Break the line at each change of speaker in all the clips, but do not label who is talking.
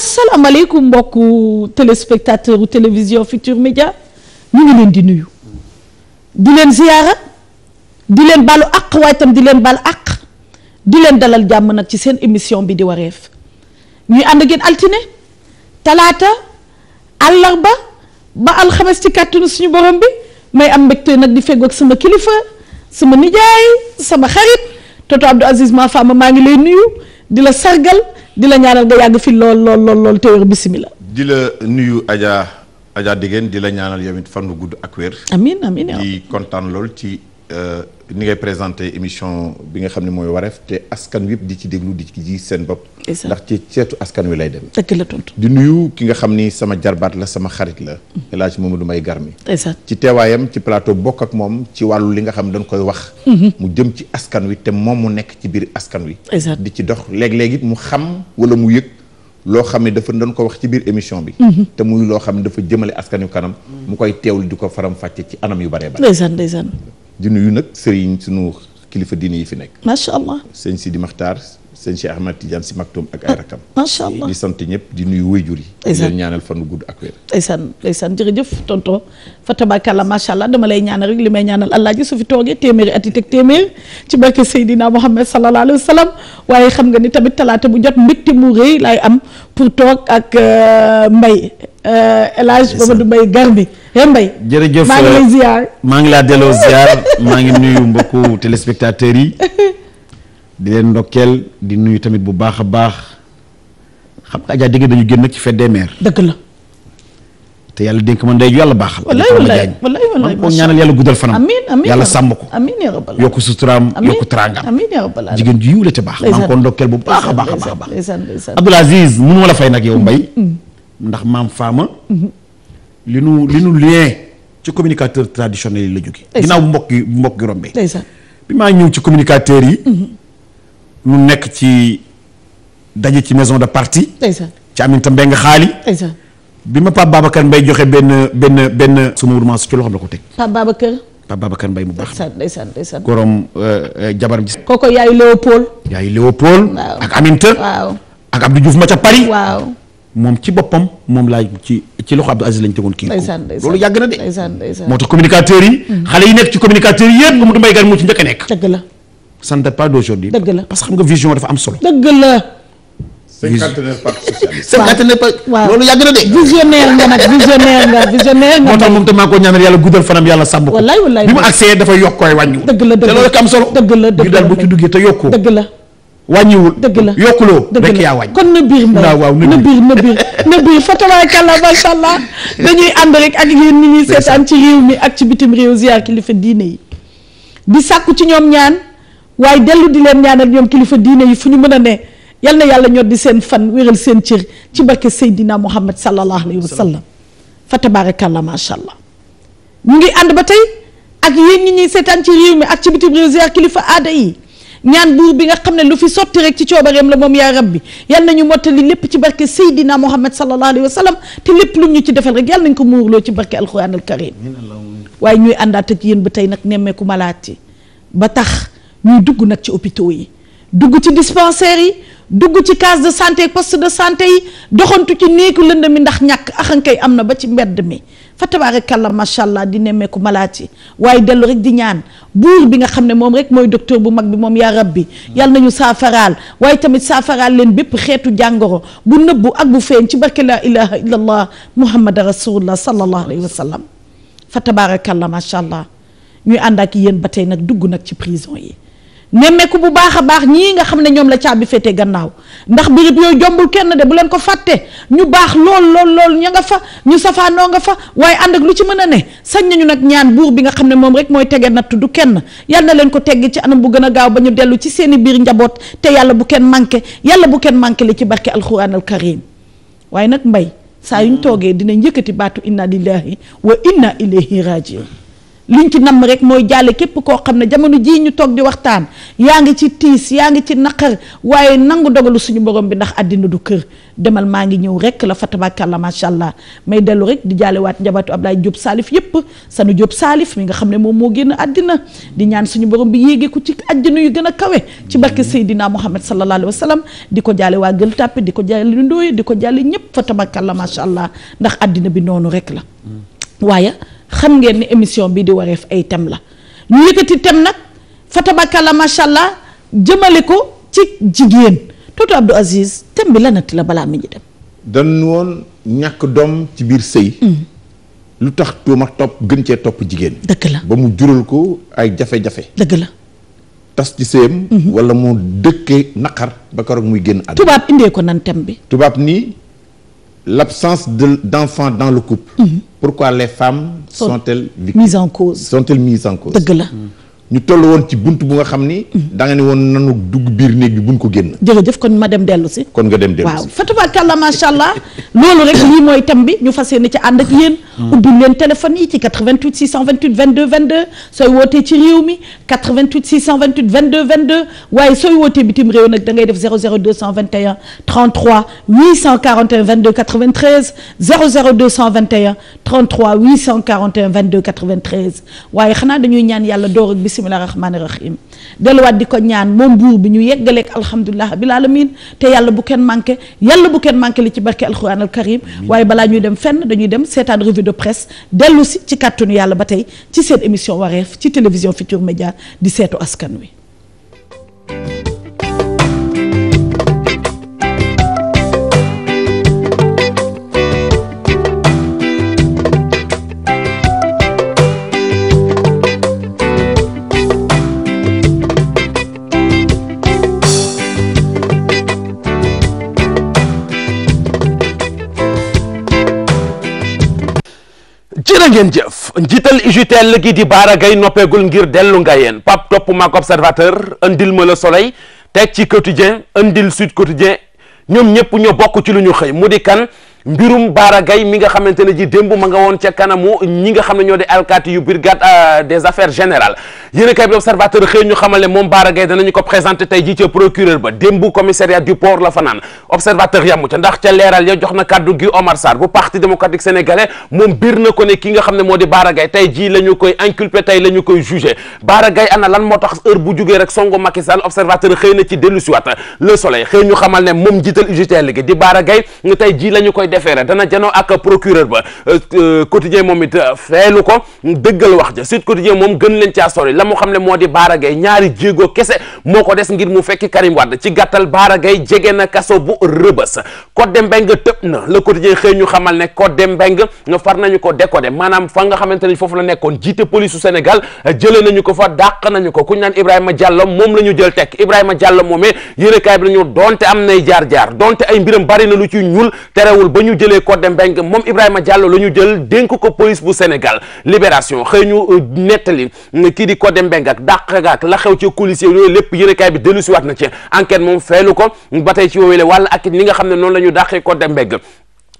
asalaamaaleykum mbokku téléspectateur u télévision Futur Média ñu ngi leen di nuyu di leen ziyaara di leen balu àq waaye tam di leen bal àq di leen dalal jàmm nag ci seen émission bi di wareef ñuy ànd ak yéen altine talaata àllarba ba alxames ci kàttanu suñu borom bi may am mbégte nag di feggoog sama kilifa sama nijaay sama xarit Toto Abdou Aziz ma fama maa ngi lay nuyu di la sargal di la ñaanal nga yàgg fi lool te wér bismillah
di la nuyu Adja Digeen di la ñaanal yow it fan wu gudd ak wér.
amiin amiin
di kontaan lool ci ni ngay présenté émission bi nga xam ne mooy wareef te askan wi yëpp di ci déglu di ci ji seen bopp. ndax ci ceetu askan wi lay dem.
dëgg la tontu.
di nuyu ki nga xam ni sama jarbaat la sama xarit la. El Hadj Mamadou Mbaye Garmi. ci teewaayam ci plateau bokk ak moom ci wàllu li nga xam dañ koy wax. mu jëm ci askan wi te moom mu nekk ci biir askan wi. di ci dox léeg-léeg it mu xam wala mu yëg. loo xam ne dafa doon ko wax ci biir émission bi. te muy loo xam ne dafa jëmale askan wi kanam. mu koy teewlu di ko faram fàcce ci anam yu baree bare.
ndeysaan.
di nuyu nag sëriñ sunu kilifa diine yi fi nekk.
macha allah
sëñ Sidi Maxtaar sëñ Cheikh Ahmad Tidiane si Maktoum ak ay rakam.
macha allah
di sant ñëpp di nuyu wayjur yi. di leen ñaanal fan gudd ak wér.
ndeysaan jërëjëf tonton fa tabakalla macha allah dama lay ñaanal rek li may ñaanal allah ji su fi toogee téeméeri at yi teg téeméer ci barke Seydina Mohamed sallallahu alayhi wa sallam waaye xam nga ni tamit talaata bu jot mbégte mu rëy laay am pour toog ak Mbaye El Hadj Mamadou Mbaye Garmi Mbaye
jërëjëf
maa ngi lay ziar
maa ngi laa delloo ziar maa ngi nuyu mbokku téléspectateurs yi di leen ndokkeel di nuyu tamit bu baax a baax xam nga Adja Digeen dañu génn nag ci fête des mères.
dëgg la.
te yàlla dénk ma ndey ju yàlla baaxal.
wallaay
man ko ñaanal yàlla guddal fanam.
amiin
yàlla sàmm ko.
amiin yaa rabbal
yokku suturaam yokku teraangam.
amiin yaa rabbal
jigéen ju yiw la te baax. maa ngi ko ndokkeel bu baax a baax a baax.
ndeysaan
Abdoul Aziz mënu ma la fay nag yow Mbaye. ndax maam Fama. li nu lien ci communicateur traditionnel yi la jóge. ginnaaw bu mbokk gi rombee. bi maa ñëw ci communicateurs yi. ñu nekk ci daje ci maison de parti. ci Aminata Mbengue xaali. bi ma Pape Babacar Mbaye joxe benn suma wurement ci loxoom la ko teg.
Pape
Babacar Mbaye mu baax.
ndeysaan
gorom jabaram ji.
kooku yaayu Léopold.
ak Aminata.
waaw
ak Abdou Diouf ma ca Paris.
waaw
moom ci boppam moom laa ci loxo Abdou Aziz lañ tegoon kii. loolu yàgg na de. moo tax communicateurs yi. xale yi nekk ci communicateurs yi yëpp Mamadou Mbaye Garmi moo ci njëkk a nekk.
dëgg la.
ça ne date pas d'aujourd'hui.
dëgg la
parce que xam nga vision dafa am solo.
dëgg la.
59 parti socialiste.
59
waaw
loolu yàgg na de.
visionnaire nga.
moo tax moom te maa ko ñaanal yàlla guddal fanam yàlla sàmm ko.
wallaay
bi mu accès dafa yokk koy wàññiwul.
dëgg la
te loolu rek am solo.
dëgg la
ñu daal bu ci duggee te yokkoo.
dëgg la.
wàññiwul.
dëgg la
yokkuloo. rek yaa wàññi.
kon na biir Mbaye
waaw
na biir fa tabarakallah macha allah dañuy ànd rek ak yéen ñi ñuy seetaan ci réew mi ak ci bitim réew ziar kilifa diine yi di sàkku ci ñoom ñaan waaye dellu di leen ñaanal ñoom kilifa diine yi fu ñu mën a ne yal na yàlla ñor di seen fan wéral seen cër ci barke Seydina Muhammad sallallahu alayhi wa sallam fa tabarakallah macha allah ñu ngi ànd ba tey ak yéen ñi ñuy seetaan ci réew mi ak ci bitim réew ziar kilifa aada yi ñaan buur bi nga xam ne lu fi sotti rek ci coobareem la moom yaa rabbi yal nañu mottali lépp ci barke Seydina Muhammad sallallahu alayhi wa sallam te lépp lu ñu ci defal rek yal nañ ko muurloo ci barke alquran al karim waaye ñuy àndaat ak yéen ba tey nag nemmeeku malaat yi ba tax ñuy dugg nag ci hôpitaux yi dugg ci dispensaires yi dugg ci case de santé poste de santé yi doxantu ci néegu lënd mi ndax ñàkk axankay am na ba ci mbedd mi fa tabarakallah macha allah di nemmeeku malaat yi waaye dellu rek di ñaan buur bi nga xam ne moom rek mooy docteur bu mag bi moom yaa rabbi yal nañu saafaraal waaye tamit saafaraal leen bépp xeetu jàngoro bu nëbbu ak bu feeñ ci barke la ilaha illallah muhammad rasulullah sallallahu alayhi wa sallam fa tabarakallah macha allah ñuy ànd ak yéen ba tey nag dugg nag ci prison yi nemmeeku bu baax a baax ñii nga xam ne ñoom la caabi féete gannaaw ndax birib yooyu jombul kenn de bu leen ko fàtte ñu baax lool ña nga fa ñu safaanoo nga fa waaye ànd ak lu ci mën a ne sañ nañu nag ñaan buur bi nga xam ne moom rek mooy tege natt du kenn yal na leen ko tegg ci anam bu gën a gaaw ba ñu dellu ci seeni biir njaboot te yàlla bu kenn manqué li ci barke alquran al karim waaye nag Mbaye saa yuñ toogee dinañ yëkkati baatu inna lillahi wa inna ilayhi rajiun liñ ci namm rek mooy jàlle képp koo xam ne jamono jii ñu toog di waxtaan yaa ngi ci tiis yaa ngi ci naqar waaye nangu dogalu suñu borom bi ndax àddina du kër demal maa ngi ñëw rek la fa tabarakallah macha allah may dellu rek di jaalewaat njabootu Ablaye Diop Salif yépp sanu Diop Salif mi nga xam ne moom moo génn àddina di ñaan suñu borom bi yéegee ko ci àddina yu gën a kawe ci barke Seydina Muhammad sallallahu alayhi wa sallam di ko jaale waa Gueule Tapée di ko jaale Ndoye di ko jaale ñëpp fa tabarakallah macha allah ndax àddina bi noonu rek la waaye xam ngeen ni émission bi di wareef ay thème la ñu yëkkati thème nag fa tabarakallah macha allah jëmale ko ci jigéen Toto Abdou Aziz thème bi lanati la balaa mi ñu dem
dañu woon ñàkk doom ci biir sëy lu tax tuuma topp gën cee topp jigéen
dëgg la
ba mu jural ko ay jafe-jafe
dëgg la
tas ci sëyam wala mu dëkkee naqar ba keroog muy génn àdduna
tubaab indee ko nan thème bi
tubaab ni l'absence d'enfants dans le couple pourquoi les femmes sont-elles
mises en cause dëgg la
ñu toll woon ci bunt bu nga xam ni da nga ne woon nanu dugg biir néeg bi buñ ko génn
jërëjëf kon ma dem dellu si
kon nga dem dellu si
waaw fa tabarakallah macha allah loolu rek lii mooy thème bi ñu fas yéene ci ànd ak yéen ubbil leen téléphone yi ci 88 628 22 22 sooy wootee ci réew mi 88 628 22 22 waaye sooy wootee bitim réew nag da ngay def 00221 33 841 22 93 00221 33 841 22 93 waaye xanaa dañuy ñaan yàlla door ak bisimilah rahmaani rahim delluwaat di ko ñaan moom buur bi ñu yeggaleeg alhamdulilah bil alamin te yàlla bu kenn manqué li ci barke alquran al karim waaye balaa ñuy dem fenn dañuy dem seetaan revue de presse dellu si ci kàttanu yàlla ba tey ci seen émission wareef ci télévision Futurs Médias di seetu askan wi.
jërë ngeen jëf njiital UJTL gi di Bara Gaye noppeegul ngir dellu nga yéen Pape topp maak Observateur andil ma Le Soleil teg ci Quotidien andil Sud Quotidien ñoom ñëpp ñoo bokk ci lu ñu xëy mu di kan mbirum Bara Gaye mi nga xamante ne ji démb ma nga woon ca kanamu ñi nga xam ne ñoo di alkaati yu brigade des affaires générales yéen a kay bi Observateur xëy ñu xamal ne moom Bara Gaye danañu ko présenté tey ji ca procureur ba démb commissariat du port la fanaan Observateur yamu ca ndax ca leeral ya jox na kàddu gi Omar Sarr bu parti démocratique sénégalais moom biir na ko ne ki nga xam ne moo di Bara Gaye tey ji la ñu koy inculpé tey la ñu koy jugé Bara Gaye ana lan moo tax heure bu jugee rek songo Macky Sall Observateur xëy na ci dellu siwaat Le Soleil xëy ñu xamal ne moom njiital UJTL gi di Bara Gaye tey ji la ñu koy defeere dana janoo ak procureur ba Quotidien moom it feelu ko dëggal wax ja Sud Quotidien moom gën leen caa sori la mu xam ne moo di Bara Gaye ñaari jéego kese moo ko des ngir mu fekki Karim Wade ci gàttal Bara Gaye jege na kaso bu Rëbës Codé Mbengue tëb na Le Quotidien xëy ñu xamal ne Codé Mbengue far nañu ko décoder maanaam fa nga xamante ne foofu la nekkoon jiite police su Sénégal jëlee nañu ko fa dàq nañu ko ku ñu naan Ibrahima Diallo moom la ñu jël tekk Ibrahima Diallo moomee yéenekaay bi nañu donte am nay jaar-jaar donte ay mbiram bari na lu ci ñuul terewul ba ñu jëlee Codé Mbengue moom Ibrahima Diallo la ñu jël dénk ko police bu Sénégal Libération xëy ñu nettali kii di Codé Mbengue ak dàq gaak la xew ci coulisses yooyu lépp yéenekaay bi dellu si waat na ci enquête moom feelu ko ba tey ci woowule wàll ak li nga xam ne noonu la ñu dàqee Codé Mbengue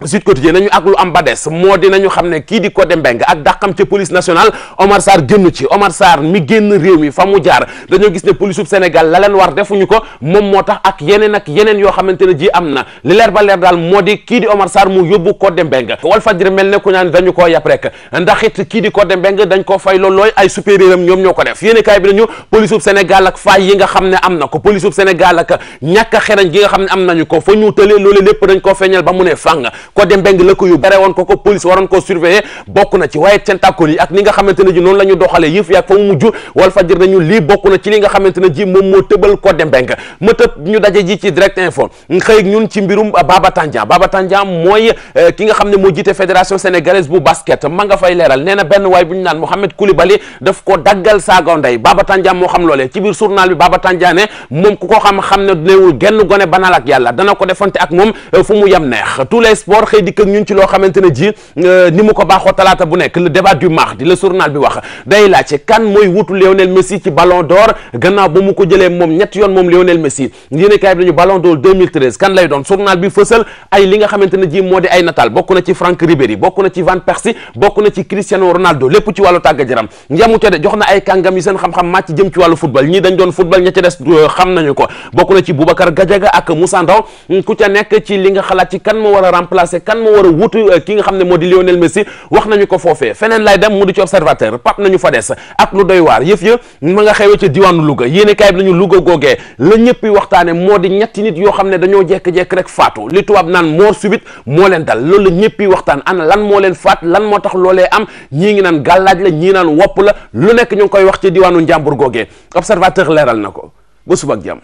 Sud Quotidien nañu ak lu am ba des moo di nañu xam ne kii di Codé Mbengue ak dàqam ca police nationale Omar Sarr génn ci Omar Sarr mi génn réew mi fa mu jaar dañoo gis ne police bu Sénégal la leen war defuñu ko moom moo tax ak yeneen yoo xamante ne ji am na li leer ba leer daal moo di kii di Omar Sarr mu yóbbu Codé Mbengue Walfadjri mel ne ku ñaan dañu koo yàpp rek ndax it kii di Codé Mbengue dañ koo fay loolooy ay supérieur am ñoom ñoo ko def yéeni kaay bi nañu police bu Sénégal ak faay yi nga xam ne am na ko police bu Sénégal ak ñàkk a xerañ gi nga xam ne am nañu ko fa ñu tëlee loolu lépp dañ koo feeñal ba mu ne fàng Codé Mbengue la ko yu bare woon ko police waroon koo surveiller bokk na ci waaye tentakol yi ak ni nga xamante ne ji noonu la ñu doxalee yëf yaag fa mu mujj Walfadjri nañu lii bokk na ci li nga xamante ne ji moom moo tëbal Codé Mbengue ma tëb ñu daje ji ci Direct Info xëy ñun ci mbirum Baba Tandian mooy ki nga xam ne moo jiite fédération sénégalaise bu basket ma nga fay leeral nee na benn waay bu ñu naan Mohamed Koulibaly daf ko daggal saaga ndey Baba Tandian moo xam loolee ci biir journal bi Baba Tandian ne moom ku ko xam ne neewul genn gone banal ak yàlla dana ko defante ak moom fu mu yem neex tous les sports Mor xëy dikk ak ñun ci loo xamante ne ji ni mu ko baaxoo talaata bu nekk le débat du mardi le journal bi wax day laajte kan mooy wutu Lionel Messi ci Ballon d'Or gannaaw ba mu ko jëlee moom ñetti yoon moom Lionel Messi yéene kaay bi nañu Ballon d'Or 2013 kan lay doon journal bi fësal ay li nga xamante ne ji moo di ay nataal bokk na ci Franck Ribéry bokk na ci Van Persie bokk na ci Cristiano Ronaldo lépp ci wàllu tàggat yaram yamu ca de jox na ay kàngam yi seen xam-xam màcc jëm ci wàllu football ñii dañ doon football ña ca des xam nañu ko bokk na ci Boubacar Gadiaga ak Moussa Ndaw ku ca nekk ci li nga xalaat ci kan moo war a remplacer kan moo war a wutu ki nga xam ne moo di Lionel Messi wax nañu ko foofee feneen lay dem mu di ci observateur pap nañu fa des ak lu doy waar yëf ya ma nga xewee ca diwaanu Louga yéene kaay bi nañu Louga googee la ñëpp waxtaane moo di ñetti nit yoo xam ne dañoo jekk-jekk rek faatu li tubaab naan mort subite moo leen dal loolu la ñëpp waxtaan ana lan moo leen faat lan moo tax loolee am ñii ngi naan gàllaaj la ñii naan wopp la lu nekk ñu ngi koy wax ci diwaanu Njàmbur googee observateur leeral na ko ba suba ak jàmm.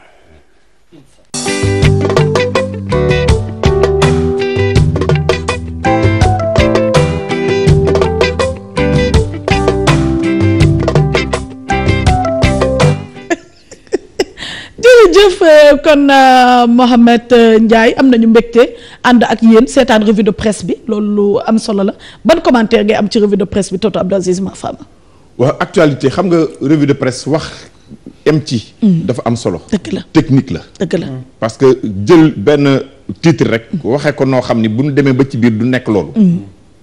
jërëjëf kon Mohamed Ndiaye am nañu mbégte ànd ak yéen seetaan revue de presse bi loolu lu am solo la ban commentaire ngay am ci revue de presse bi Toto Abdou Aziz Mafama.
waaw actualité xam nga revue de presse wax em ci dafa am solo.
dëgg la
technique la.
dëgg la
parce que jël benn titre rek. waxee ko noo xam ni bu ñu demee ba ci biir du nekk loolu.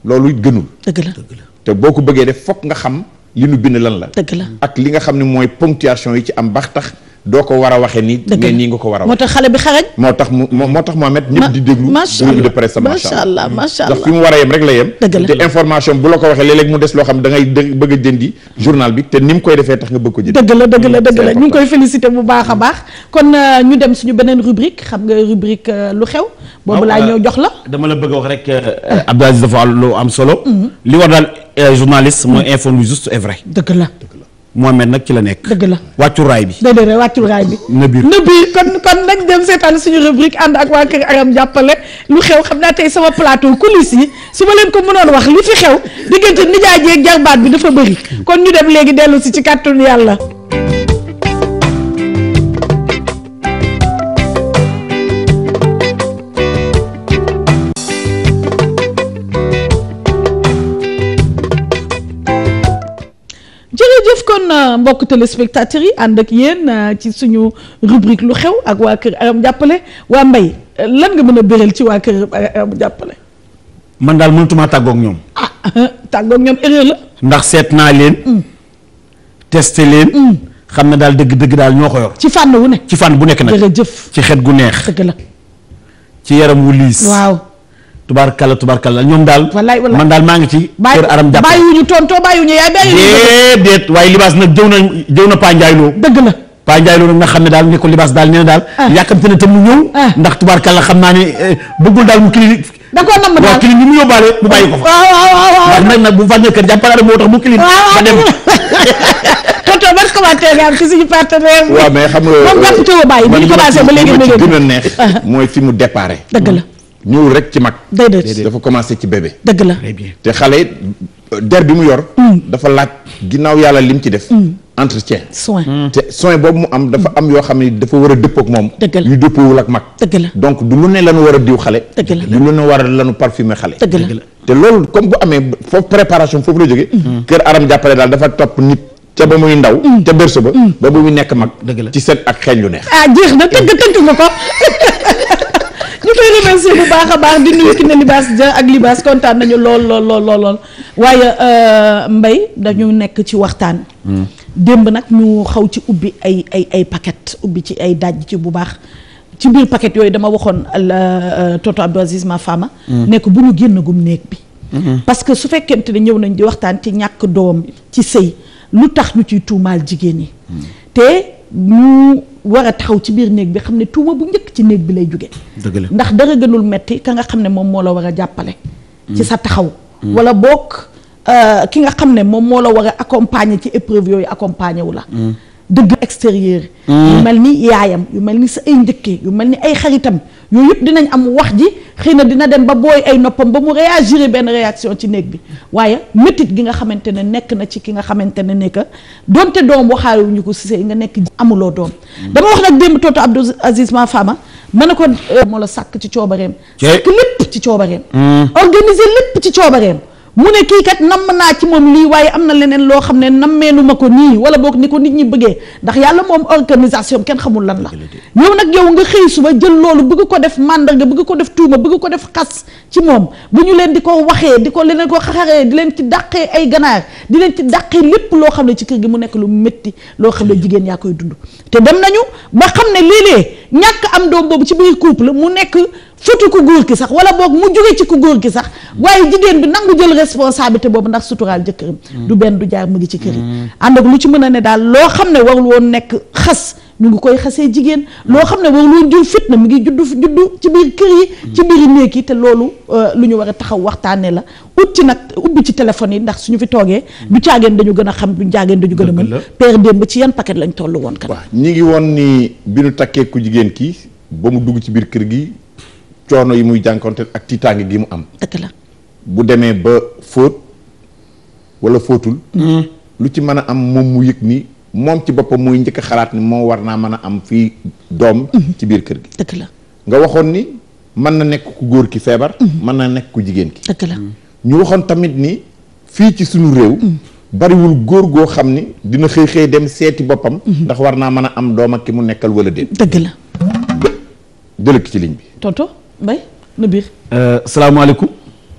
loolu gënul.
dëgg la
te boo ko bëggee def fokk nga xam li nu bind lan la.
dëgg la ak
li nga xam ne mooy ponctuation yi ci am baax tax. doo ko war a waxee nii. mais nii nga ko war a waxee.
moo tax xale bi xarañ.
moo tax Mohamed ñëpp di déglu. revue de presse macha allah ndax fi mu war a yem rek la yem. te information bu la ko waxee léeg-léeg mu des loo xam da ngay bëgg a jëndi journal bi te ni mu koy defee tax nga bëgg ko jënd.
dëgg la ñu ngi koy félicité bu baax a baax kon ñu dem suñu beneen rubrique xam nga rubrique lu xew. boobu laa ñëw jox la.
dama la bëgg a wax rek Abdou Aziz dafa lu am solo. li war daal journaliste mooy informer juste et vrai.
dëgg la.
Mohamed nag ci la nekk.
dëgg la
wàccu raay bi.
déedéet wàccu raay bi. na biir kon nañ dem seetaan suñu rubrique ànd ak waa kër Aram jàppale lu xew xam naa tey sama plateau coulisses yi su ma leen ko mënoon wax li fi xew diggante nijaay jeeg jarbaat bi dafa bëri kon ñu dem léegi dellu si ci kàttanu yàlla. jërëjëf kon mbokk téléspectateurs yi ànd ak yéen ci suñu rubrique lu xew ak waa kër Aram jàppale waa Mbaye lan nga mën a béral ci waa kër Aram jàppale.
man daal mënatuma tàggoog ñoom.
tàggoog ñoom erreur la.
ndax seet naa leen. testé leen. xam ne daal dëgg daal ñoo ko yor.
ci fànn wu ne.
ci fànn bu nekk nag.
jërëjëf
ci xet gu neex.
dëgg la.
ci yaram wu liis.
waaw.
tubaarkalla ñoom daal.
wallaay
man daal maa ngi ci. kër Aram jàppale
bàyyiwuñu tontoo bàyyiwuñu yaay bàyyiwuñu.
déet waaye libaas nag jëw na Pa Ndiaye Lo.
dëgg la.
Pa Ndiaye Lo nag nga xam ne daal ne ko libaas daal nee na daal. yàkkamte na te mu ñëw. ndax tubaarkalla xam naa ne bëggul daal mu clinique.
da koo namm daal
waaw clinique ni mu yóbbaale mu bàyyi ko fa.
waaw
ndax nag bu fa kër jàppale Aram moo tax mu clinique. ba dem.
tonton ban commentaire nga am ci suñu partenaire.
waaw mais xam nga
moom jàpp te bàyyi bi ñu commencé ba léegi
gën a neex mooy fi mu déparé.
dëgg la.
ñëwul rek ci mag.
déedéet
dafa commencé ci bébé.
dëgg la
te xale der bi mu yor. dafa laaj ginnaaw yàlla lim ci def. entretien.
soin
te soin boobu mu am dafa am yoo xam ne dafa war a dëppoo ak moom.
dëgg la
yu dëppoowul ak mag.
dëgg la
donc du lu ne lanu war a diw xale.
dëgg la
du lu ne war a lanu parfumer xale.
dëgg la
te loolu comme bu amee foofu préparation foofu la jógee. kër Aram jàppale daal dafa topp nit. ca ba muy ndaw. ca berceau ba. ba ba muy nekk mag.
dëgg la
ci set ak xeeñ lu neex.
jeex na tënk nga ko. ñu koy remercier bu baax a baax di nuyu ki ne Libaas Dia ak Libaas kontaan nañu lool waaye Mbaye dañu nekk ci waxtaan. démb nag ñu xaw ci ubbi ay paquet ubbi ci ay daj ci bu baax ci biir paquet yooyu dama waxoon Toto Abdou Aziz Mafama. nekk bu ñu génn gum néeg bi. parce que su fekkente ne ñëw nañ di waxtaan ci ñàkk doom ci sëy lu tax ñu ciy tuumaal jigéen ñi. te ñu war a taxaw ci biir néeg bi xam ne tuuma bu njëkk ci néeg bi lay jóge
dëgg la
ndax dara gënul metti ka nga xam ne moom moo la war a jàppale. ci sa taxaw. wala boog ki nga xam ne moom moo la war a accompagner ci épreuve yooyu accompagner wu la. dëgg extérieur. yu mel ni yaayam yu mel ni sa ay njëkkee yu mel ni ay xaritam yooyu yëpp dinañ am wax ji xëy na dina dem ba booy ay noppam ba mu réagir benn réaction ci néeg bi waaye métit gi nga xamante ne nekk na ci ki nga xamante ne nekk donte doom waxaayuñu ko si sëy nga nekk amuloo doom. dama wax nag démb Toto Abdou Aziz Mafama ma ne ko moo la sàkk ci coobareem sàkk lépp ci coobareem organiser lépp ci coobareem mu ne kii kat namm naa ci moom lii waaye am na leneen loo xam ne nammeenu ma ko nii wala boog ni ko nit ñi bëggee ndax yàlla moom organisation kenn xamul lan la yow nag yow nga xëy suba jël loolu bëgg ko def màndarga bëgg ko def tuuma bëgg ko def xas ci moom bu ñu leen di ko waxee di ko leneen ko xaxaree di leen ci dàqee ay ganaar di leen ci dàqee lépp loo xam ne ci kër gi mu nekk lu métti loo xam ne jigéen yaa koy dund te dem nañu ba xam ne léeg-léeg ñàkk am doom boobu ci biir couple mu nekk fotu ku góor ki sax wala boog mu jóge ci ku góor ki sax waaye jigéen bi nangu jël responsabilité boobu ndax suturaal jëkkëram du benn du jaar mu ngi ci kër yi ànd ak lu ci mën a ne daal loo xam ne warul woon nekk xas ñu ngi koy xasee jigéen loo xam ne warul woon jur fitna mu ngi juddu ci biir kër yi ci biir néeg yi te loolu lu ñu war a taxaw waxtaanee la ut ci nag ubbi ci téléphone yi ndax suñu fi toogee du caageen dañu gën a xam du caageen dañu gën a mën père démb ci yan paquet lañ toll woon kan
waaw ñi ngi woon ni bi ñu takkee ku jigéen ki ba mu dugg ci biir kër gi coono yi muy jànkoonte ak tiitaange gi mu am
dëgg la
bu demee ba fóot wala fóotul lu ci mën a am moom mu yëg ni moom ci boppam muy njëkk a xalaat ni moom war naa mën a am fii doom ci biir kër gi
dëgg la
nga waxoon ni mën na nekk ku góor ki feebar mën na nekk ku jigéen ki
dëgg la
ñu waxoon tamit ni fii ci suñu réew bariwul góor goo xam ni dina xëy dem seeti boppam ndax war naa mën a am doom ak ki mu nekkal wala déet
dëgg la
jëlëk ci ligne bi
tonto Mbaye na biir
salaamaaleykum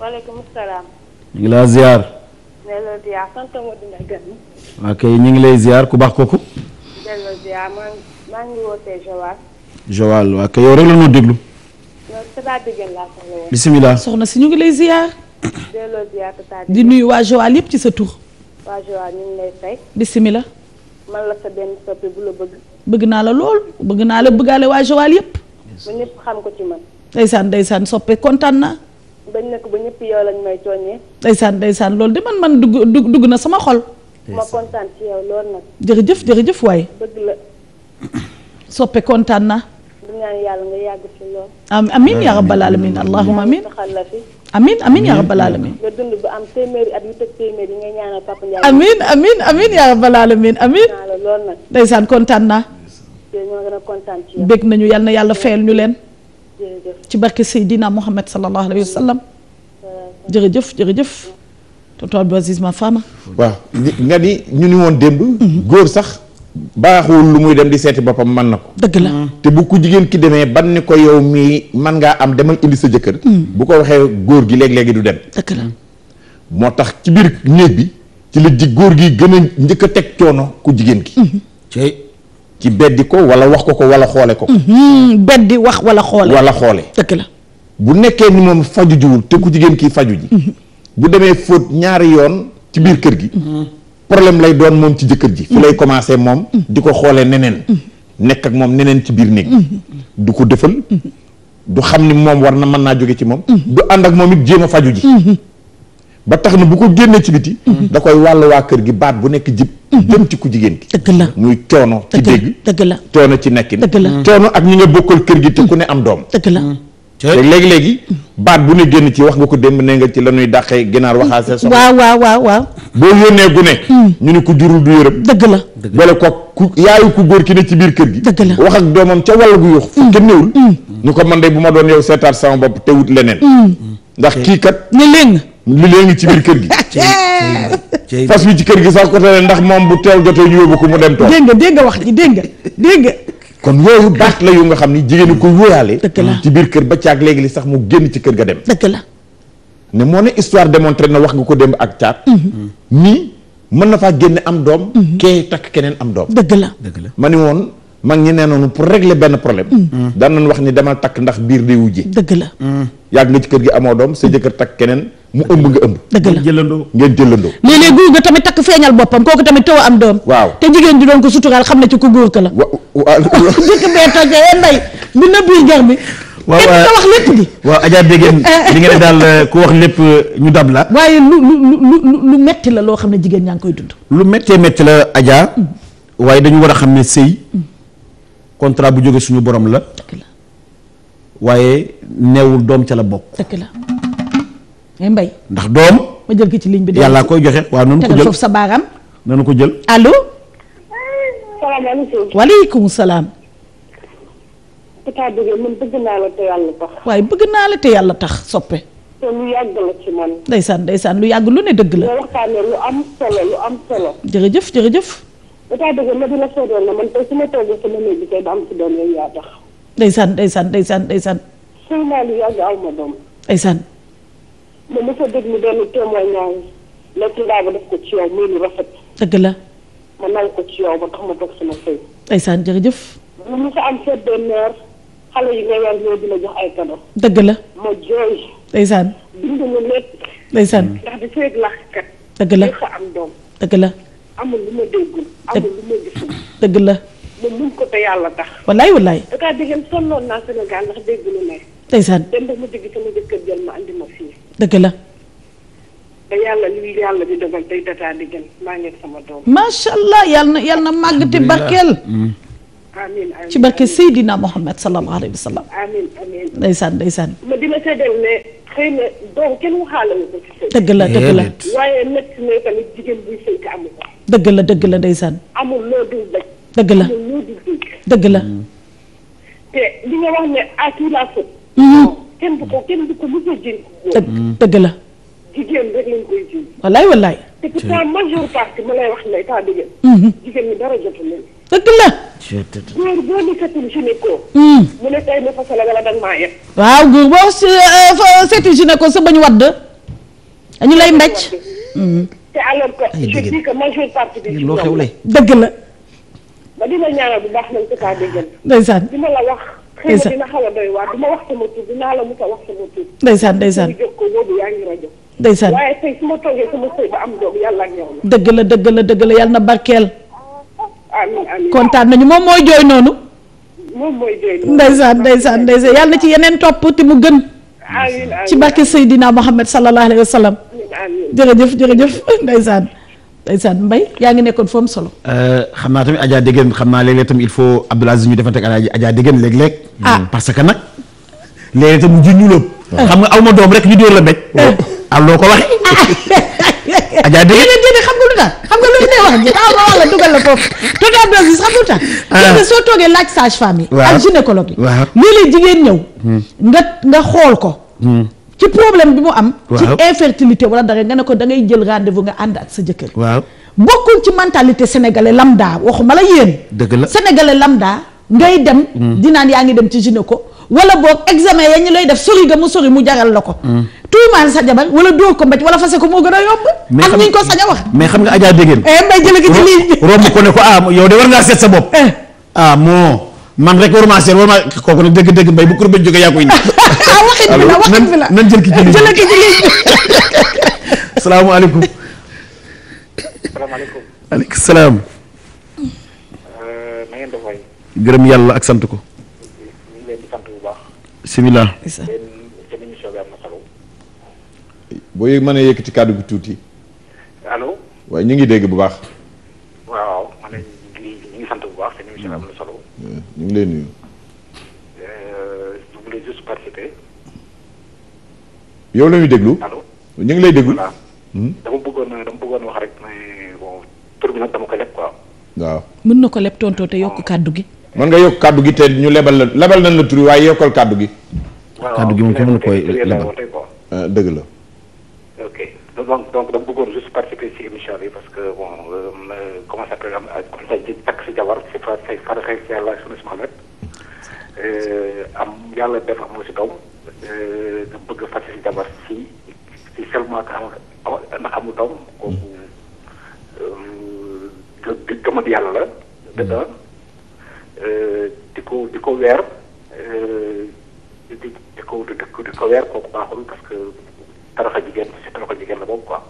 waaleykum salaam
ñu ngi laa ziar
delloo ziar sant Modou Mbaye Garmi
ok ñu ngi lay ziar ku baax kooku
delloo ziar maa ngi wootee Joal
Joal waa kay yow rek la noo déglu
Tata Degen laa soxla woon
bisimilah
soxna si ñu ngi lay ziar
delloo ziar Tata
di nuyu waa Joal yëpp ci sa tur
waa Joal ñu ngi lay fay
bisimilah
man la sa benn soppi bu la
bëgg naa la lool bëgg naa la bëggaale waa Joal yëpp
ba ñëpp xam ko ci man
ndeysaan soppe kontaan naa
bañ nekk ba ñëpp yow lañ may tooñee
ndeysaan loolu de man dugg na sama xol
ma kontaan ci yow lool nag
jërëjëf waaye
bëgg la
soppe kontaan naa
du ñaan yàlla nga yàgg fi lool
amin ya rabbal alamin allahumma amin
saxal la fi
amin ya rabbal alamin
nga dund ba am téeméeri at yu teg téeméeri yi ngay ñaanal Papa Ndiaye
amin ya rabbal alamin amin
naa la lool nag
ndeysaan kontaan naa
ñoo gën a kontaan ci yow
bég nañu yal na yàlla fayal ñu leen
jërëjëf
ci barke Seydina Muhammad sallallahu alayhi wa sallam jërëjëf tonton Abdou Aziz ma fama
waaw nga ni ñu ni woon démb góor sax baaxul lu muy dem di seeti boppam mën na ko
dëgg la
te bu ko jigéen ki demee ban ni ko yow mii man ngaa am demal indi sa jëkkër bu ko waxee góor gi léegi du dem
dëgg la
moo tax ci biir néeg bi ci la ji góor gi gën a njëkk a teg coono ku jigéen ki ci beddi ko wala wax ko wala xoole ko
beddi wax wala xoole dëgg la
bu nekkee ni moom faju jiwul te ku jigéen kii faju ji bu demee fóot ñaari yoon ci biir kër gi problème lay doon moom ci jëkkër ji fi lay commencé moom di ko xoolee neneen nekk ak moom neneen ci biir néeg du ko defal du xam ni moom war na mën naa jóge ci moom du ànd ak moom it jéem a faju ji ba tax na bu ko génnee ci biti da koy wàll waa kër gi baat bu nekk jib jëm ci ku jigéen ki
dëgg la
muy coono ci dégg
dëgg la
coono ci nekkin
dëgg la
coono ak ñi nga bokkal kër gi te ku ne am doom
dëgg la
léegi baat bu ne génn ci wax nga ko démb ne nga ci la ñuy dàqee ginaar waxaase soxla
waaw
boo yónnee gune ñu ni ku jurul du yërëm
dëgg la
boole ko ku yaayu ku góor ki ne ci biir kër gi
dëgg la
wax ak doomam ca wàll gu yuux fu kenn néewul ñu ko man de bu ma doon yow seetaat sama bopp te wut leneen ndax kii kat
ne léegi
li léegi ci biir kër gi fas wi ci kër gi sax ko tane ndax moom bu teel jotee ñu yóbbu ko mu dem toog
dégg nga wax ji dégg nga
kon yooyu baat la yu nga xam ni jigéen ko wóoyaale
dëgg la
ci biir kër ba caag léegi li sax mu génn ci kër ga dem
dëgg la
ne moo ne histoire démontré na wax nga ko démb ak caat nii mën na faa génne am doom kee takk keneen am doom
dëgg la
ma ni woon mag ñi nee noonu pour régler benn problème daan nañ wax ni demal takk ndax biir day wujje
dëgg la
yàgg nga ci kër gi amoo doom sa jëkkër takk keneen mu ëmb nga ëmb
dëgg la
ngeen jëlandoo
léeg-léeg góor ga tamit takk feeñal boppam kooku tamit taw am doom
waaw
te jigéen ji doon ko suturaal xam ne ci ku góor ka la jëkk bee tojee nday bi na biir gar bi
waaw
te wax lépp di
waaw Adja Degen li nga ne daal ku wax lépp ñu dab la
waaye lu metti la loo xam ne jigéen ñaa ngi koy dund
lu méttee métti la Adja waaye dañu war a xam ne sëy contrat bu jóge suñu borom la
dëgg la
waaye neewul doom ca la bokk
dëgg la mais mbay
ndax doom
ma jël ko ci ligne bi
yàllaa koy joxe waaw nanu ko
tegal
jël
foofu sa baaraam
nanu ko jël
allo
salaamaaleykum
waaleykum salaam
Tata Dégé man bëgg naa la te yàlla tax.
waaye bëgg naa la te yàlla tax soppe.
te lu yàgg la ci man.
ndeysaan lu yàgg lu ne dëgg la.
nga waxtaanee lu am solo.
jërëjëf.
Tata Dégé ma dina seedoon na man tey su ma toogee sama néeg bi tey ba am ci doom yow yaa tax.
ndeysaan.
sëy naa lu yàgg aw ma doom.
ndeysaan.
ma mos a déglu benn témoignage lekk ndaa ba def ko ci yow muy lu rafet.
dëgg la.
ma nangu ko ci yow ba tax ma toog sama sëy.
ndeysaan jërëjëf.
bu mos a am fête de mère xale yi nga weer ñoo di la jox ay cadeau.
dëgg la.
ma jooy.
ndeysaan.
bind mu nekk.
ndeysaan.
ndax di feeg laxkat.
dëgg la
fa am doom.
dëgg la.
amul lu ma déggul. amul lu ma gisul.
dëgg la.
ma mun ko te yàlla tax.
wallaay.
Tata Dégé sonnoon naa Sénégal ndax dégg lu ne.
ndeysaan.
dem ba mu dégg sama jëkkër jël ma andi ma fii.
dëgg la.
ba yàlla li yàlla di dogal tey Tata Dégé maa ngi ak sama doom.
macha allah yal na màgg te barkeel.
amiin
ci barke Seydina Mohamed sallallahu alayhi wa sallam.
amiin.
ndeysaan.
ma dina seddal ne xëy na doom kenn waxaale wu ko ci sëy.
dëgg la.
waaye nag ne tamit jigéen buy sëy te amu ko.
dëgg la ndeysaan.
amul loo dul daj.
dëgg la
amul loo dul dégg.
dëgg la.
te li nga wax ne à qui la faute. kenn du ko mos a jënd.
dëgg la.
jigéen rek lañ koy jënd.
wallaay.
te pourtant majeure partie ma lay wax ne Tata Dégé. jigéen ñi dara jotul leen.
dëgg la.
góor boo ni setul gynéco. mu ne tey ma fasala wala danga maa yegg.
waaw góor boo seetul gynéco sa bañ wadd dañu lay mbécc.
te alors que je dis que majeure partie bi.
loo xewle.
dëgg la.
ba dina ñaanal bu baax nañ Tata Dégé.
ndeysaan.
dina la wax. xëy na dina xaw a doy waar dina wax sama tur dinaa la mos a wax sama tur.
ndeysaan.
ñu jóg ko boobu yaa ngi rajo.
ndeysaan.
waaye tey su ma toogee sama sëy ba am doom yàlla ak yow la.
dëgg la yàlla na barkeel.
amiin.
kontaan nañu moom mooy jooy noonu.
moom mooy jooy noonu.
ndeysaan yàlla na ci yeneen topp te mu gën.
amiin
ci barke Seydina Mohamed sallallahu alayhi wa sallam. jërëjëf ndeysaan Mbaye yaa ngi nekkoon foom solo.
xam naa tamit Adja Dégé xam naa léeg-léeg tamit il faut Abdoul Aziz ñu defante ak Adja Dégé léeg-léeg. parce que nag léeg-léeg tam mu junj lóob. xam nga aw ma doom rek ñu dóor la mbéj. loo ko waxee. Adja Dégé
xam nga lu tax xam nga lu ne wax ji taw ma wax la dugal la foofu Tata Abdoul Aziz xam nga lu tax. parce que soo toogee laaj sage femme yi. ak gynécologue yi. waaw léeg-léeg jigéen ñëw. nga xool ko. ci problème bi mu am. ci infertilité wala dara nga ne ko da ngay jël rendez-vous nga ànd ak sa jëkkër.
waaw
bokkul ci mentalité sénégalais lambda waxuma la yéen.
dëgg la
sénégalais lambda ngay dem. di naan yaa ngi dem ci gynéco wala boog examen ya ñu lay def sori ga mu sori mu jaral la ko. tuumaal sa jabar wala dóor ko mbéj wala fase ko moo gën a yomb. ak ñu ko sañ a wax.
mais xam nga Adja Dégé.
Mbay jële gi ci lii.
romb ko ne ko yow de war ngaa seet sa bopp. man rek waruma seet waruma kooku nag dëgg Mbay bu kuréel jógee yaa koy indi.
waxin bi la
nan jël ki ci ligne
jële ki ci ligne.
salaamaaleykum.
salaamaaleykum.
aleykum salaam.
na ngeen def waay.
gërëm yàlla ak sant ko.
ñu ngi leen di sant bu baax.
bisimilah.
seen émission bi am na solo.
boo mën a yëkkati kàddu gi tuuti.
allo.
waaye ñu ngi dégg bu baax.
waaw ma ne ñu ngi sant bu baax seen émission bi am na solo.
ñu ngi lay nuyu.
je voulais juste participer.
yow la ñuy déglu.
allo.
ñu ngi lay déglu.
voilà. dama bëggoon wax rek mais bon tur bi nag dama koy leb quoi.
waaw.
mën na ko leb tontoo te yokk kàddu gi.
mën nga yokk kàddu gi te ñu lebal nañ la tur waaye yokkal kàddu gi.
waaw
kàddu gi moom kenn mën koy lebal.
dëgg la.
ok donc dama bëggoon juste participer ci émission bi parce que bon comment ça s'appelle comme ça di takk si jabar si farata yàlla sunu si Mohamed am yàlla def amoo si doom nga bëgg a fàtte si jabar si seulement que ndax amul doom kooku gëmad yàlla la dëgg di ko weer di ko weer kooku baaxul parce que taraxa jigéen si taraxa jigéen la boobu quoi.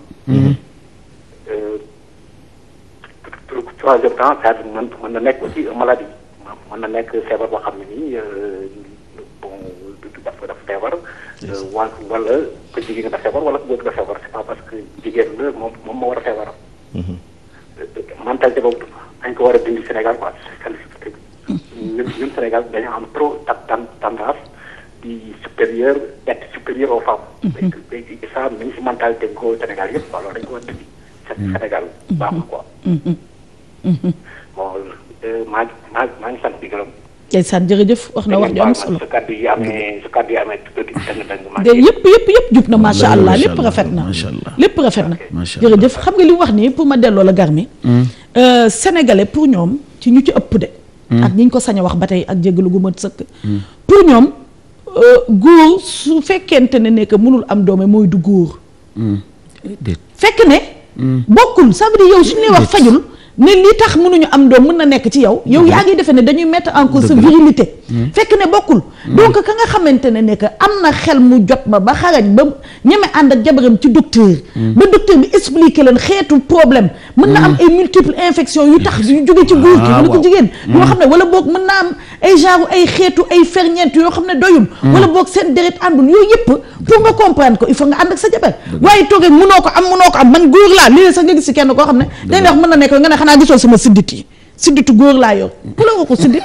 troisième temps c'est-à-dire mën na nekk aussi maladie mën na nekk feebar boo xam ne nii bon dafa feebar. wala ko jigéen nga feebar wala ko góor nga feebar c'est pas parce que jigéen la moom moo war a feebar. mentalité boobu dañ ko war a dindi Sénégal quoi ñun Sénégal dañoo am trop tendance di supérieur être supérieur aux femmes. et ça même si mentalité ko Sénégal yëpp quoi loolu dañ ko war a dindi. Sénégal baaxul quoi. bon maa ngi sant di gërëm
ndeysaan jërëjëf wax na wax ju am solo.
sa kàddu yi amee
yëpp jub na macha allah lépp rafet na lépp rafet na jërëjëf xam nga li mu wax nii pour ma delloo la Garmi sénégalais pour ñoom ci ñu ci ëpp de ak ñi ñu ko sañ a wax ba tey ak jéggalu gu mat sëkk pour ñoom góor su fekkente ne que mënul am doome mooy du góor fekk ne bokkul ça veut dire yow suñu lay wax fajul ne li tax mënuñu am doom mën na nekk ci yow yaa ngi defee ne dañuy mettre en cause sa virilité fekk ne bokkul donc ka nga xamante ne que am na xel mu jot ba xarañ ba ñeme ànd ak jabaram ci docteur ba docteur bi expliquer leen xeetu problème mën na am ay multiple infection yu tax yu jóge ci góor ki wala ko jigéen yoo xam ne wala boog mën na am ay genre ay xeetu ay ferñeent yoo xam ne doyul wala boog seen deret àndul yooyu yëpp pour nga comprendre ko il faut nga ànd ak sa jabar waaye toogee mënoo ko am man góor laa lii sax nga gis si kenn koo xam ne dañ wax mën na nekk nga ne xanaa gisoo sama sidditu góor laa yor ku la nga ko siddit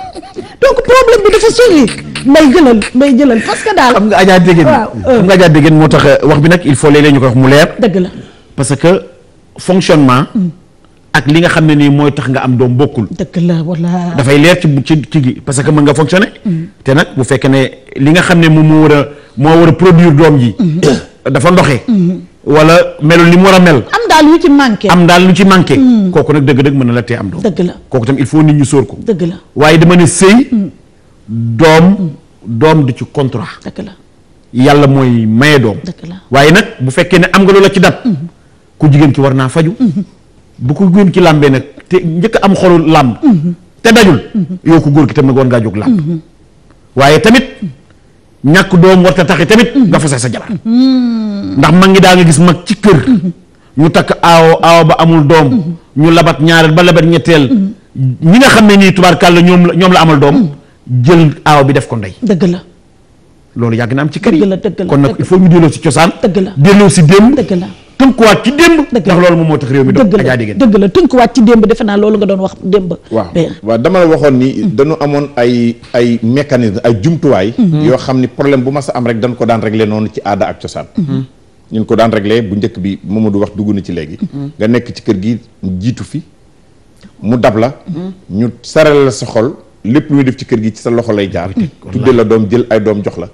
donc problème bi dafa sori mbay jëlal parce que daal
xam nga Adja Dégène moo tax wax bi nag il faut léeg-léeg ñu koy wax mu leer
dëgg la
parce que fonctionnement ak li nga xam ne nii mooy tax nga am doom bokkul
dëgg la wala
dafay leer ci gi parce que mën nga fonctionner te nag bu fekkee ne li nga xam ne moom moo war a produire doom ji dafa ndoxe wala melul li mu war a mel
am daal lu ci manqué
kooku nag dëgg-dëgg mën na la tee am doom
dëgg la
kooku tam il faut nit ñu sóor ko
dëgg la
waaye dama ne sëy doom du ci contrat
dëgg la
yàlla mooy maye doom
dëgg la
waaye nag bu fekkee ne am nga loola ci dab ku jigéen ki war naa faju bu ko góor ki làmbee nag te njëkk am xolu làmb te dajul yow ko góor ki tam nag war ngaa jóg làmb waaye tamit ñàkk doom warta taxi tamit nga fase sa jabar ndax mag ngi daa nga gis mag ci kër ñu takk aawo ba amul doom ñu labat ñaareel ba labat ñetteel ñi nga xam ne nii tubaarkàlla ñoom la amal doom jël aaw bi def ko ndey
dëgg la
loolu yàgg na am ci kër yi
dëgg la
kon nag il faut ñu delloo si cosaan
dëgg la
delloo si démb
dëgg la
tënkuwaat ci démb ndax loolu moom moo tax réew mi doon Adja Dégène
dëgg la tënkuwaat ci démb defe naa loolu nga doon wax démb
waaw dama la waxoon ni dañu amoon ay mécanisme ay jumtuwaay yoo xam ni problème bu ma sa am rek dañ ko daan réglé noonu ci aada ak cosaan ñun ko daan réglé bu njëkk bi Mamadou wax dugg na ci léegi nga nekk ci kër gi jiitu fi mu dab la ñu saral la sa xol lépp lu muy def ci kër gi ci sa loxo lay jaar tudde la doom jël ay doom jox la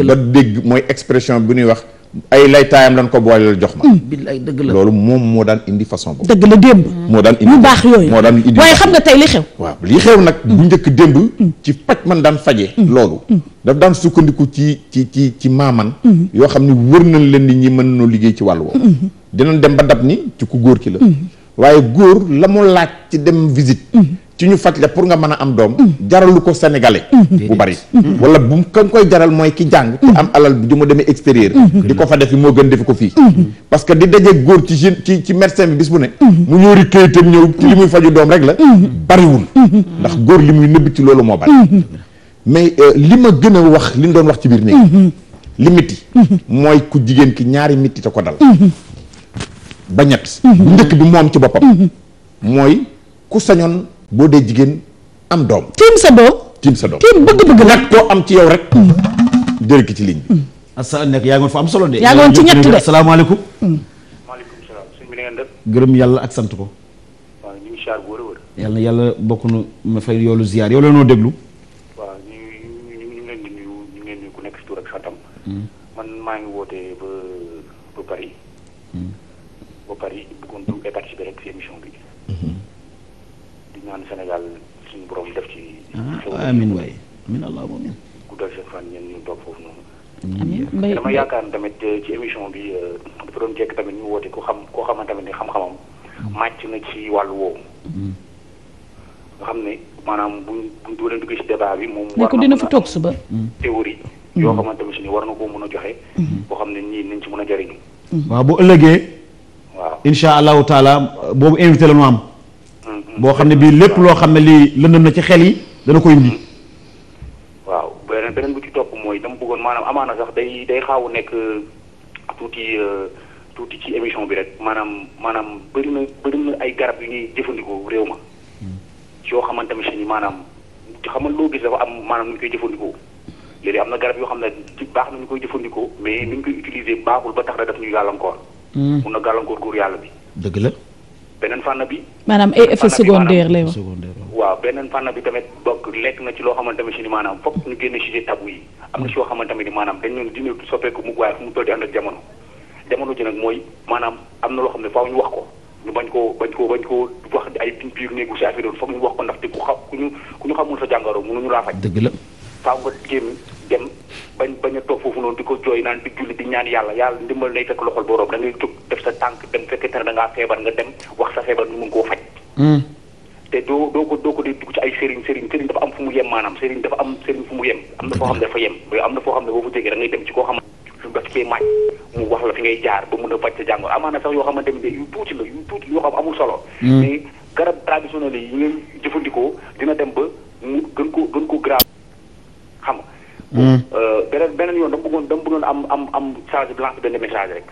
ba dégg mooy expression bi ñuy wax ay lay taayam lañ ko booleel jox ma
billaay dëgg la
loolu moom moo daan indi façon boobu
dëgg la démb
moo daan indi
yu baax yooyu
moo daan indi
waaye xam nga tey li xew
waaw li xew nag bu njëkk démb ci paj man daan faje loolu daf daan sukkandiku ci maaman yoo xam ne wër nañ leen nit ñi mën nañoo liggéey ci wàllu woowu dinañ dem ba dab ni ci ku góor ki la waaye góor la mu laaj ci dem visite ci ñu faj la pour nga mën a am doom jaralu ko sénégalais bu bari wala bu ka koy jaral mooy ki jàng te am alal bi du ma demee extérieur di ko fa defi moo gën defi ko fii parce que di dajee góor ci médecin bi bis bu ne mu ñëwri këyitam ñëw ci li muy faju doom rek la bariwul ndax góor li muy nëbb ci loolu moo bari mais li ma gën a wax li ñu doon wax ci biir néeg li mitti mooy ku jigéen ki ñaari mitti te ko dal ba ñett bu njëkk bi moom ci boppam mooy ku sañoon boo dee jigéen am doom
tiim sa doom tiim bëgg-bëgg
nag koo am ci yow rek jël ki ci ligne bi
asa nekk yaa ngoon fa am solo de
yaa ngoon ci ñett de
asalaamaaleykum
maaleykum salaam sëñ bi na ngeen def
gërëm yàlla ak sant ko
waaw ñu ngi siyaar bu wër a wër
yàlla na yàlla bokk nu ma fay yoolu ziar yow la noo déglu
waaw ñu ngi leen di nuyu ñu ngi leen nuyu ku nekk si tur ak santam man maa ngi wootee ba Paris bëggoon du participer rek si émission bi di ñaan Sénégal suñu borom def ci
amiin waay amiin allahumma amiin
guddal seen fan ñeen ñu toog foofu noonu
amiin
dama yaakaar ne tamit ci émission bi dafa doon jekk tamit ñu woote koo xamante tamit ne xam-xamam màcc na ci wàllu woowu nga xam ne maanaam buñ doo leen duggee si débat bi moom war
ko dina fa toog suba
théorie yoo xamante tamit si ni war na koo mën a joxe boo xam ne ñii nañ ci mën a jëriñu
waaw bu ëllëgee
waaw
insha allahu taala boobu invité la ñu am boo xam ne bii lépp loo xam ne lii lëndëm na ci xel yi dana ko indi
waaw beneen bu ci topp mooy dama bëggoon maanaam amaana sax day xaaw nekk tuuti ci émission bi rek maanaam bëri na ay garab yu ñuy jëfandikoo réew ma ci yoo xamante ne ni maanaam xam nga loo gis dafa am maanaam nu ñu koy jëfandikoo léegi am na garab yoo xam ne ci baax na ñu koy jëfandikoo mais ni ñu koy utiliser baaxul ba tax na daf ñuy gàllankoor mun na gàllankoor góor yàlla bi
dëgg la
beneen fànn bi
maanaam ay effets secondaires lay wax
waaw beneen fànn bi tamit bokk lekk na ci loo xamante ne si ni maanaam foog ñu génne sujet tabou yi am na si yoo xamante ne maanaam dañ ne dina soppeeku mu waaye fu mu toll di ànd ak jamono ji nag mooy maanaam am na loo xam ne faaw ñu wax ko ñu bañ koo wax ay biir néegu si affaire foog ñu wax ko ndaxte ku ñu xamul sa jàngoro mënuñu laa faj. dëgg la faaw nga génn dem bañ a toog foofu noonu di ko jooy naan di julli di ñaan yàlla ndimbal nay fekk loxol borom da ngay jóg def sa tànk dem fekkente ne da ngaa feebar nga dem wax sa feebar ñu mun koo faj. te doo ko di dugg ci ay sëriñ dafa am fu mu yem maanaam sëriñ dafa am sëriñ fu mu yem am na foo xam ne dafa yem am na foo xam ne boo fa jógee da ngay dem ci koo xamante daf cee màcc mu wax la fi ngay jaar ba mën a faj sa jàngoro amaana sax yoo xamante ne yu tuuti yoo xam amul solo mais garab traditionnel yi ngay jëfandikoo dina dem ba mu gën ko grave xam nga beneen yoon dama bëggoon am charge blanche benn message rek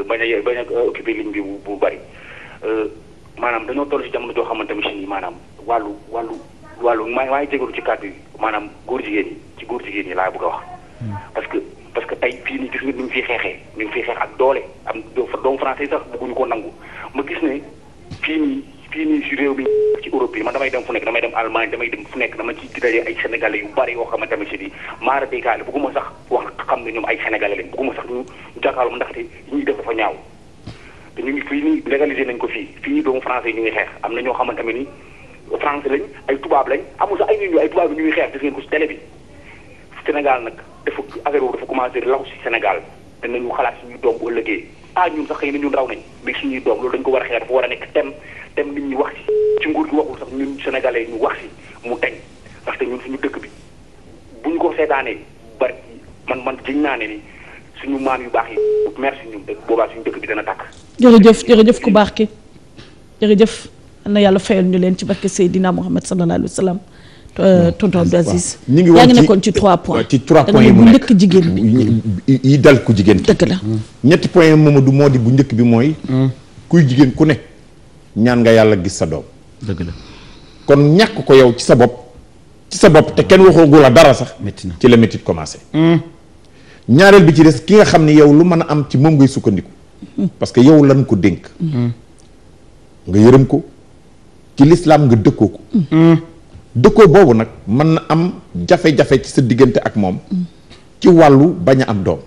bañ a occupé ligne bi bu bari maanaam dañoo toll ci jamono joo xamante ne si maanaam wàllu maa ngi jégalu ci kàddu yi maanaam góor jigéen yi laa bëgg a wax parce que tey fii nii gis nga ni ñu fiy xeexee ak doole am doomu français sax bëgguñu ko nangu ma gis ne fii nii si réew mi ci Europe yi man damay dem fu nekk damay dem Allemagne damay dem fu nekk dama ci daje ay sénégalais yu bari yoo xamante ne si maara dékaale bëgguma sax wax xam ne ñoom ay sénégalais lañ bëgguma sax ñu jàkkaarloo ndaxte ñuy def dafa ñaaw te ñu ngi fii nii légalisé nañ ko fii doomu français yi ñu ngi xeex am na ñoo xamante ne ni français lañ ay tubaab lañ amul sax ay nit ñu ay tubaab yi ñu ngi xeex gis ngeen ko si télé bi Sénégal nag dafa affaire boobu dafa commencé law si Sénégal te nañu xalaat suñuy doom bu ëllëgee ñun sax xëy na ñun raw nañ mais suñuy doom loolu dañ ko war a xeex dafa war a nekk tem nit ñi wax ci nguur gi waxul sax ñun sénégalais ñu wax si mu teñ ndaxte ñun suñu dëkk bi bu ñu ko seetaanee bari man jiñ naa ne ni suñu maam yu baax yi merci ñun boobaa suñu dëkk bi dana tàkk.
jërëjëf ku baax ki jërëjëf na yàlla fayal ñu leen ci barke Seydina Muhammad sallallahu alayhi wa sallam. tonton Abdou Aziz
ñu ngi
yaa ngi nekkoon ci 3 points.
ci 3 points yi mu
bu njëkk jigéen bi
yi dal ku jigéen ki.
dëgg la
ñetti points Mamadou moo di bu njëkk bi mooy. kuy jigéen ku ne ñaan nga yàlla gis sa doom.
dëgg la
kon ñàkk ko yow ci sa bopp te kenn waxoogu la dara sax.
métti na
ci la métti commencé. ñaareel bi ci des ki nga xam ne yow lu mën a am ci moom ngay sukkandiku. parce que yow lan ko dénk. nga yërëm ko ci lislaam nga dëkkoo ko. dëkkoo boobu nag mën na am jafe-jafe ci sa diggante ak moom ci wàllu bañ a am doom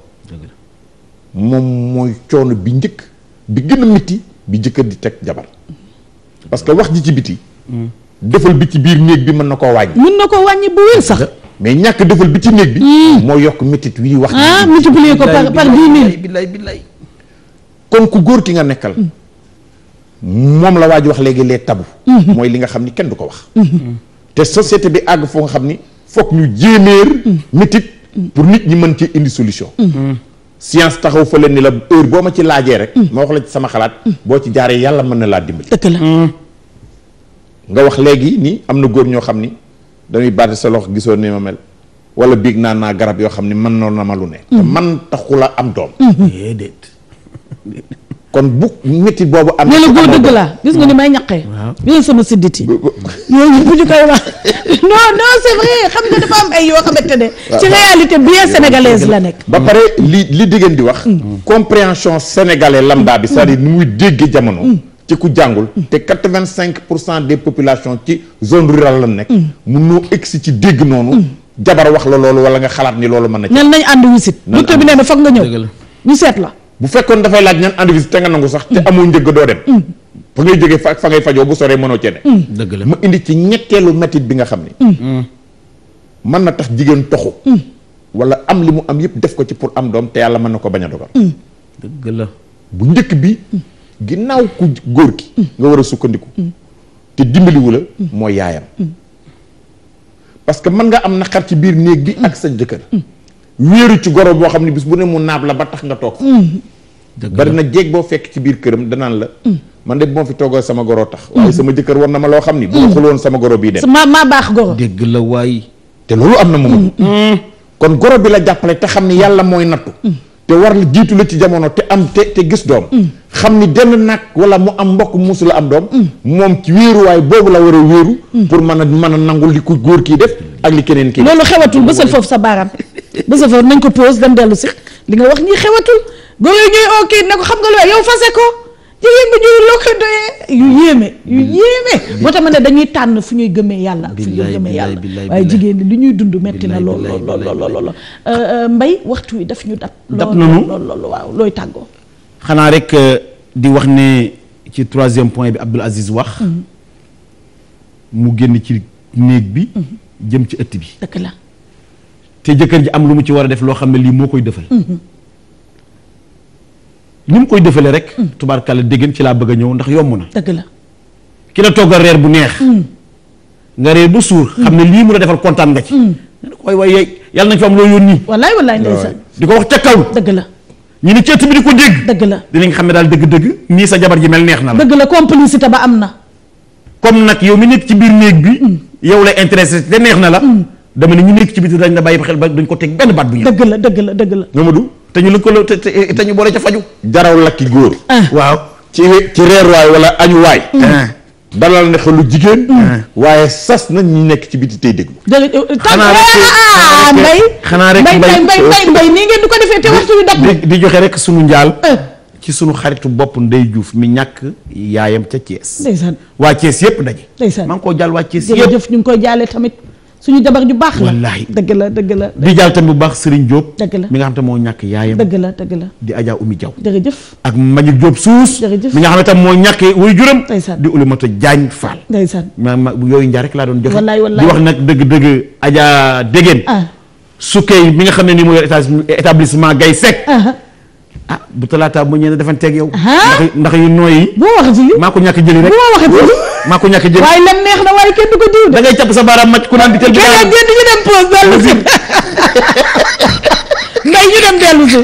moom mooy coono bi njëkk bi gën a métti bi jëkkër di teg jabar parce que wax ji ci biti defal bi ci biir néeg bi mën na koo wàññi
bu wér sax
mais ñàkk defal bi ci néeg bi moo yokk métit wi wax
multiplier ko par 10 000
billaay
kon ku góor ki nga nekkal moom la waa ji wax léegi les tabous mooy li nga xam ni kenn du ko wax te société bi àgg foo nga xam ni foog ñu jéeméer métit pour nit ñi mën ci indi solution science taxaw fa leen ni la heure boo ma ci laajee rek ma wax la ci sama xalaat boo ci jaaree yàlla mën na laa dimbali
dëgg la
nga wax léegi ni am na góor ñoo xam ni dañuy bàtti sa loxo gisoo ni ma mel wala biig naa garab yoo xam ni mën noonu na ma lu ne te man taxula am doom
déedéet
kon bu métti boobu am.
ne la góor dëgg laa gis nga ni may ñaqee. waaw sama sidditi yooyu bu ñu koy wax non c'est vrai xam nga dafa am ay yoo xamante ne. ci réalité bien sénégalaise la nekk.
ba pare li diggéen di wax. compréhension sénégalais lambda bi c'est-à-dire ni muy déggee jamono. ci ku jàngul. te 85% des populations ci zone rurale la nekk. mënoo egsi ci dégg noonu. jabar wax la loolu wala nga xalaat ni loolu mën na ci.
ñan nañ ànd wisit. docteur bi nee na foog nga ñëw. ñu seet la.
bu fekkoon dafay laaj ñan ànd visite te nga nangu sax te amoo njëgg doo dem fa ngay jógee fa ngay fajoo bu soree mënoo cee ne
dëgg la
mu indi ci ñetteelu métit bi nga xam ni mën na tax jigéen toxu wala am li mu am yëpp def ko ci pour am doom te yàlla mën na ko bañ a dogal
dëgg la
bu njëkk bi ginnaaw ku góor ki nga war a sukkandiku te dimbaliwu la mooy yaayam parce que mën nga am naqar ci biir néeg bi ak sa jëkkër wéeru ci goro boo xam ne bis bu ne mu naab la ba tax nga toog bari na jéeg boo fekk ci biir këram danaan la man de bu ma fi toogoo sama goro tax waaye sama jëkkër war na ma loo xam ni bu ma xuloon sama goro bii dem
maa baax goro
dégg la waay
te loolu am na moom kon goro bi la jàppale te xam ni yàlla mooy nattu te war la jiitu la ci jamono te am te gis doom xam ni denn nag wala mu am mbokk musu la am doom moom ci wéeruwaay boobu la war a wéeru pour mën a nangul li ku góor kii def ak li keneen kii
loolu xewatul bësal foofu sa baaraam bësal foofu nañ ko pause dem dellu si li nga wax ñii xewatul góor yooyu ñooy ok ne ko xam nga loolu yow fase ko jigéen bi ñuy loo koy doyee yu yéeme moo tax ma ne dañuy tànn fu ñuy gëmee yàlla ak fu ñuy gëmee yàlla waaye jigéen li ñuy dund metti na lool Mbaye waxtu wi daf ñu dab lool waaw looy tàggoo
xanaa rek di wax ne ci 3e point bi Abdoul Aziz wax mu génn ci néeg bi jëm ci ëtt bi
dëgg la
te jëkkër ji am lu mu ci war a def loo xam ne lii moo koy defal ni mu koy defalee rek tubaarkàlla dégg ci laa bëgg a ñëw ndax yomb na
dëgg la
ki la toggal reer bu neex nga reer bu suur xam ne lii mu la defal kontaan nga ci waaye yàlla nañ fa am loo yónni
wallaay ndeysaan
di ko wax ca kaw
dëgg la
ñu ni ci ëtt bi di ko dégg
dëgg la
dinañ xam ne daal dëgg-dëgg nii sa jabar ji mel neex na la
dëgg la complicité ba am na
comme nag yow mi nekk ci biir néeg bi yow lay intéressé te neex na la dama ne ñu nekk ci biti dañ la bàyyi ba xel ba duñ ko teg benn baat bu ñu
dëgg la
Mamadou te ñu lëkkaloo te ñu boole ca faju
jaraw lakki góor
waaw
ci reerwaay wala añuwaay dalal ne xelu jigéen waaye sas nañ ñu nekk ci biti tey déglu
xanaa rek
mbay nii ngeen du ko defee te waxtu wi dab
di joxe rek sunu njaal ci sunu xaritu bopp Ndey Diouf mi ñàkk yaayam ca Thiès
ndeysaan
waa Thiès yëpp daje
ndeysaan
maa ngi koo jaal waa Thiès yëpp
jërëjëf ñu ngi koy jaale tamit suñu jabar ju baax la
wallaahi
dëgg la
di jaal tamit bu baax Serigne Diop
dëgg la
mi nga xam te moo ñàkk yaayam
dëgg la
di Adja Oumy Diaw
jërëjëf
ak Mbagnick Diop suus
jërëjëf
mi nga xam ne tam moo ñàkk wuy juram
ndeysaan
di Oulimata Diagne Fall
ndeysaan
ma yooyu njaar rek laa doon joxe
wallaay
di wax nag dëgg Adja Dégène sukkey mi nga xam ne nii mooy établissement Gaye Seck bu talaata mu ñëwee defanteeg yow ndax yu nooyi
boo waxati li
maa ko ñàkk jëli rek
boo waxati li
maa ko ñàkk jëli
waaye lan neex na waaye kenn du ko diw de
da ngay capp sa baaraam màcc ku naan di tel bi
ñu dem pause dellu si nday ñu dem dellu si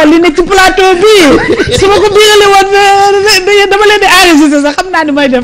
li nekk ci plateau bi su ma ko biirale woon dama leen di enregistré sax xam naa ni may def